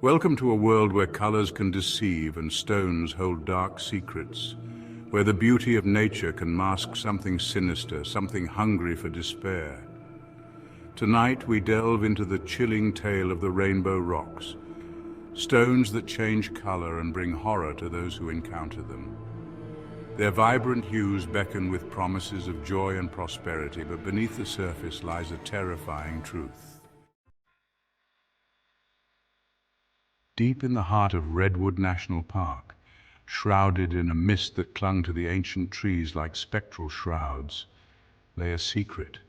Welcome to a world where colors can deceive and stones hold dark secrets, where the beauty of nature can mask something sinister, something hungry for despair. Tonight we delve into the chilling tale of the rainbow rocks, stones that change color and bring horror to those who encounter them. Their vibrant hues beckon with promises of joy and prosperity, but beneath the surface lies a terrifying truth. Deep in the heart of Redwood National Park, shrouded in a mist that clung to the ancient trees like spectral shrouds, lay a secret.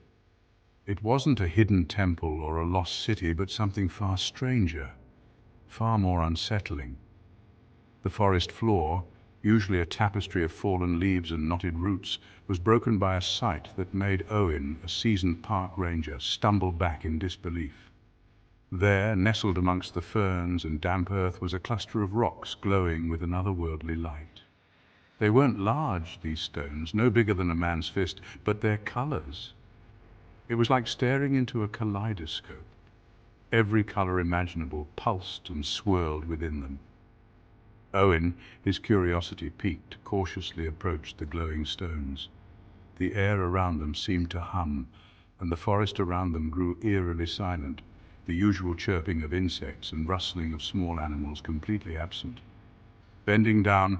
It wasn't a hidden temple or a lost city, but something far stranger, far more unsettling. The forest floor, usually a tapestry of fallen leaves and knotted roots, was broken by a sight that made Owen, a seasoned park ranger, stumble back in disbelief. There, nestled amongst the ferns and damp earth, was a cluster of rocks glowing with an otherworldly light. They weren't large, these stones, no bigger than a man's fist, but their colors. It was like staring into a kaleidoscope. Every color imaginable pulsed and swirled within them. Owen, his curiosity piqued, cautiously approached the glowing stones. The air around them seemed to hum, and the forest around them grew eerily silent, the usual chirping of insects and rustling of small animals completely absent. Bending down,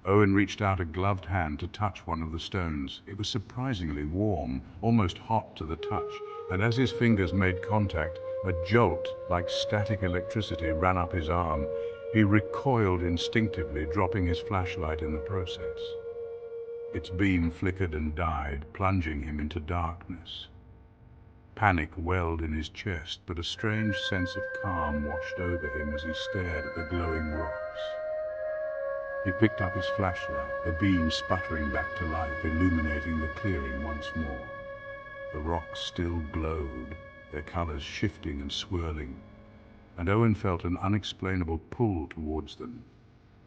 Owen reached out a gloved hand to touch one of the stones. It was surprisingly warm, almost hot to the touch, and as his fingers made contact, a jolt like static electricity ran up his arm. He recoiled instinctively, dropping his flashlight in the process. Its beam flickered and died, plunging him into darkness. Panic welled in his chest, but a strange sense of calm washed over him as he stared at the glowing rocks. He picked up his flashlight, the beam sputtering back to life, illuminating the clearing once more. The rocks still glowed, their colors shifting and swirling, and Owen felt an unexplainable pull towards them.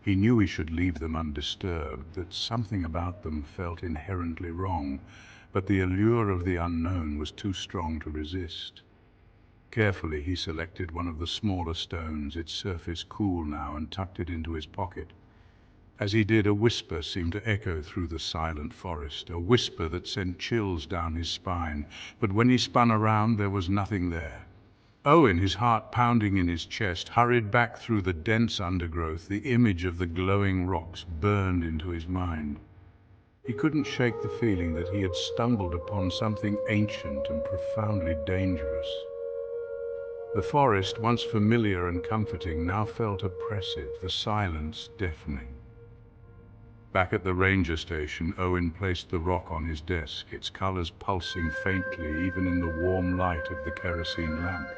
He knew he should leave them undisturbed, that something about them felt inherently wrong, but the allure of the unknown was too strong to resist. Carefully he selected one of the smaller stones, its surface cool now, and tucked it into his pocket. As he did, a whisper seemed to echo through the silent forest, a whisper that sent chills down his spine. But when he spun around, there was nothing there. Owen, his heart pounding in his chest, hurried back through the dense undergrowth. The image of the glowing rocks burned into his mind. He couldn't shake the feeling that he had stumbled upon something ancient and profoundly dangerous. The forest, once familiar and comforting, now felt oppressive, the silence deafening. Back at the ranger station, Owen placed the rock on his desk, its colors pulsing faintly even in the warm light of the kerosene lamp.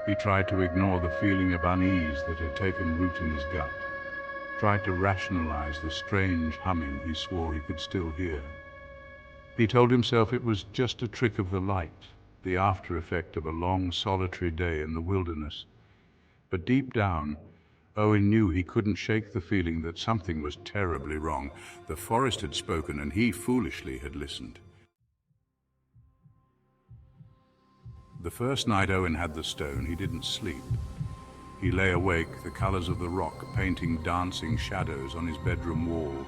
He tried to ignore the feeling of unease that had taken root in his gut, tried to rationalize the strange humming he swore he could still hear. He told himself it was just a trick of the light, the after effect of a long, solitary day in the wilderness. But deep down, Owen knew he couldn't shake the feeling that something was terribly wrong. The forest had spoken, and he foolishly had listened. The first night Owen had the stone, he didn't sleep. He lay awake, the colors of the rock painting dancing shadows on his bedroom wall,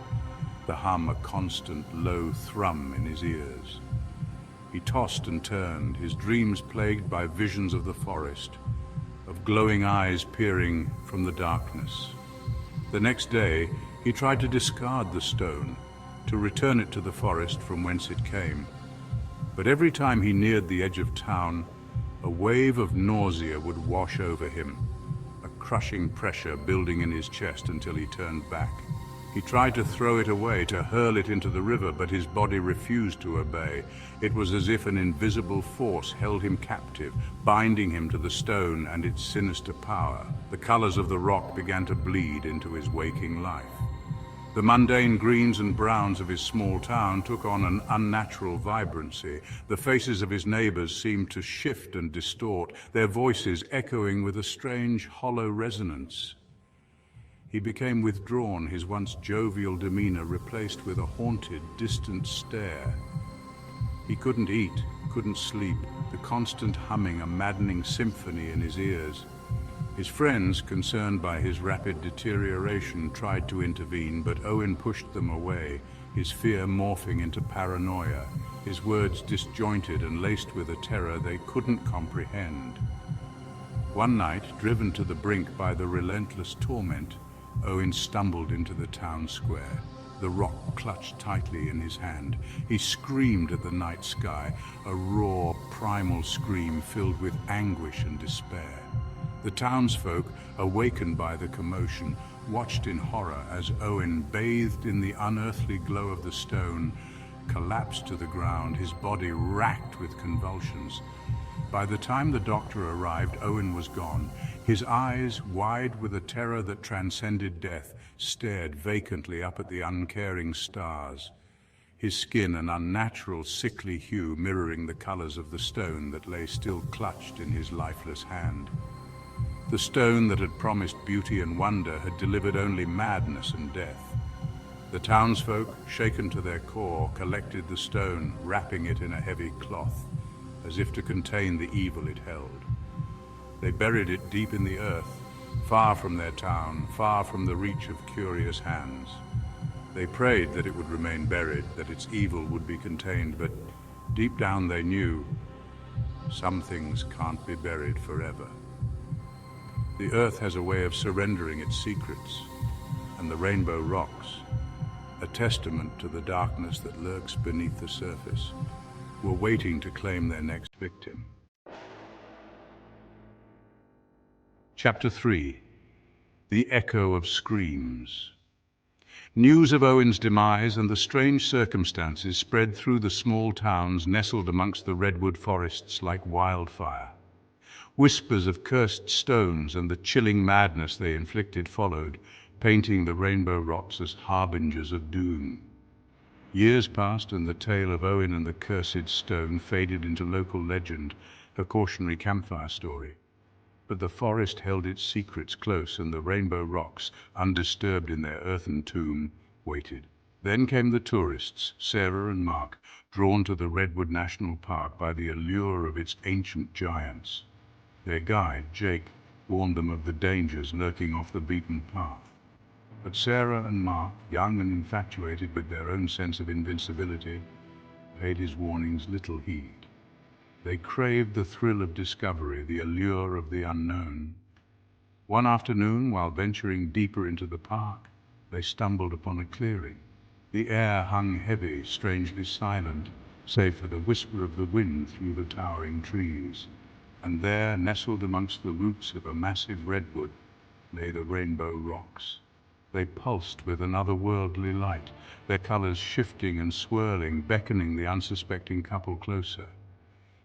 the hum a constant low thrum in his ears. He tossed and turned, his dreams plagued by visions of the forest, of glowing eyes peering from the darkness. The next day, he tried to discard the stone, to return it to the forest from whence it came. But every time he neared the edge of town, a wave of nausea would wash over him, a crushing pressure building in his chest until he turned back. He tried to throw it away, to hurl it into the river, but his body refused to obey. It was as if an invisible force held him captive, binding him to the stone and its sinister power. The colors of the rock began to bleed into his waking life. The mundane greens and browns of his small town took on an unnatural vibrancy. The faces of his neighbors seemed to shift and distort, their voices echoing with a strange, hollow resonance. He became withdrawn, his once jovial demeanor replaced with a haunted, distant stare. He couldn't eat, couldn't sleep, the constant humming a maddening symphony in his ears. His friends, concerned by his rapid deterioration, tried to intervene, but Owen pushed them away, his fear morphing into paranoia, his words disjointed and laced with a terror they couldn't comprehend. One night, driven to the brink by the relentless torment, Owen stumbled into the town square. The rock clutched tightly in his hand. He screamed at the night sky, a raw, primal scream filled with anguish and despair. The townsfolk, awakened by the commotion, watched in horror as Owen, bathed in the unearthly glow of the stone, collapsed to the ground, his body racked with convulsions. By the time the doctor arrived, Owen was gone. His eyes, wide with a terror that transcended death, stared vacantly up at the uncaring stars. His skin an unnatural, sickly hue mirroring the colors of the stone that lay still clutched in his lifeless hand. The stone that had promised beauty and wonder had delivered only madness and death. The townsfolk, shaken to their core, collected the stone, wrapping it in a heavy cloth, as if to contain the evil it held. They buried it deep in the earth, far from their town, far from the reach of curious hands. They prayed that it would remain buried, that its evil would be contained, but deep down they knew some things can't be buried forever. The earth has a way of surrendering its secrets, and the rainbow rocks, a testament to the darkness that lurks beneath the surface, were waiting to claim their next victim. Chapter 3. The Echo of Screams. News of Owen's demise and the strange circumstances spread through the small towns nestled amongst the redwood forests like wildfire. Whispers of cursed stones and the chilling madness they inflicted followed, painting the rainbow rocks as harbingers of doom. Years passed, and the tale of Owen and the cursed stone faded into local legend, a cautionary campfire story. But the forest held its secrets close, and the rainbow rocks, undisturbed in their earthen tomb, waited. Then came the tourists, Sarah and Mark, drawn to the Redwood National Park by the allure of its ancient giants. Their guide, Jake, warned them of the dangers lurking off the beaten path. But Sarah and Mark, young and infatuated with their own sense of invincibility, paid his warnings little heed. They craved the thrill of discovery, the allure of the unknown. One afternoon, while venturing deeper into the park, they stumbled upon a clearing. The air hung heavy, strangely silent, save for the whisper of the wind through the towering trees. And there, nestled amongst the roots of a massive redwood, lay the rainbow rocks. They pulsed with an otherworldly light, their colors shifting and swirling, beckoning the unsuspecting couple closer.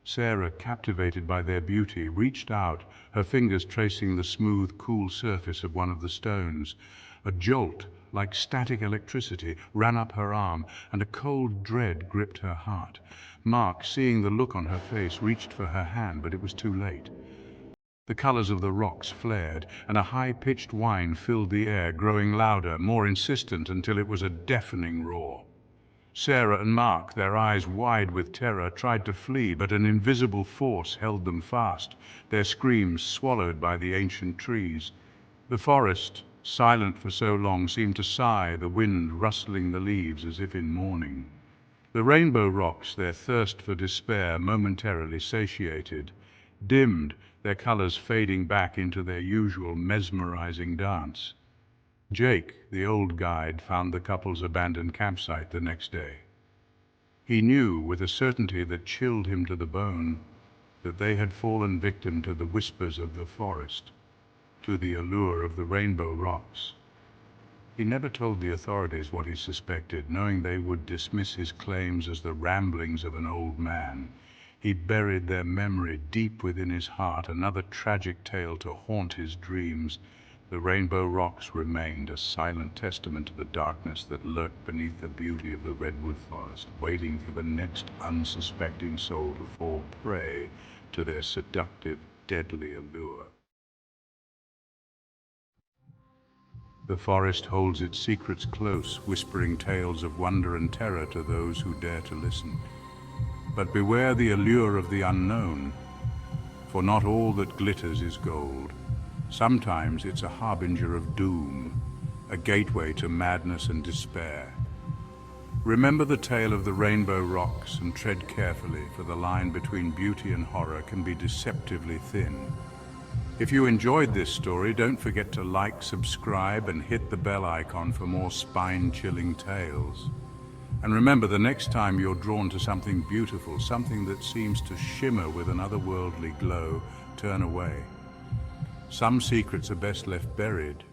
Sarah, captivated by their beauty, reached out, her fingers tracing the smooth, cool surface of one of the stones. A jolt, like static electricity, ran up her arm, and a cold dread gripped her heart. Mark, seeing the look on her face, reached for her hand, but it was too late. The colors of the rocks flared, and a high-pitched whine filled the air, growing louder, more insistent, until it was a deafening roar. Sarah and Mark, their eyes wide with terror, tried to flee, but an invisible force held them fast, their screams swallowed by the ancient trees. The forest, silent for so long, seemed to sigh, the wind rustling the leaves as if in mourning. The rainbow rocks, their thirst for despair momentarily satiated, dimmed, their colors fading back into their usual mesmerizing dance. Jake, the old guide, found the couple's abandoned campsite the next day. He knew, with a certainty that chilled him to the bone, that they had fallen victim to the whispers of the forest, to the allure of the rainbow rocks. He never told the authorities what he suspected, knowing they would dismiss his claims as the ramblings of an old man. He buried their memory deep within his heart, another tragic tale to haunt his dreams. The rainbow rocks remained a silent testament to the darkness that lurked beneath the beauty of the redwood forest, waiting for the next unsuspecting soul to fall prey to their seductive, deadly allure. The forest holds its secrets close, whispering tales of wonder and terror to those who dare to listen. But beware the allure of the unknown, for not all that glitters is gold. Sometimes it's a harbinger of doom, a gateway to madness and despair. Remember the tale of the rainbow rocks and tread carefully, for the line between beauty and horror can be deceptively thin. If you enjoyed this story, don't forget to like, subscribe, and hit the bell icon for more spine-chilling tales. And remember, the next time you're drawn to something beautiful, something that seems to shimmer with an otherworldly glow, turn away. Some secrets are best left buried,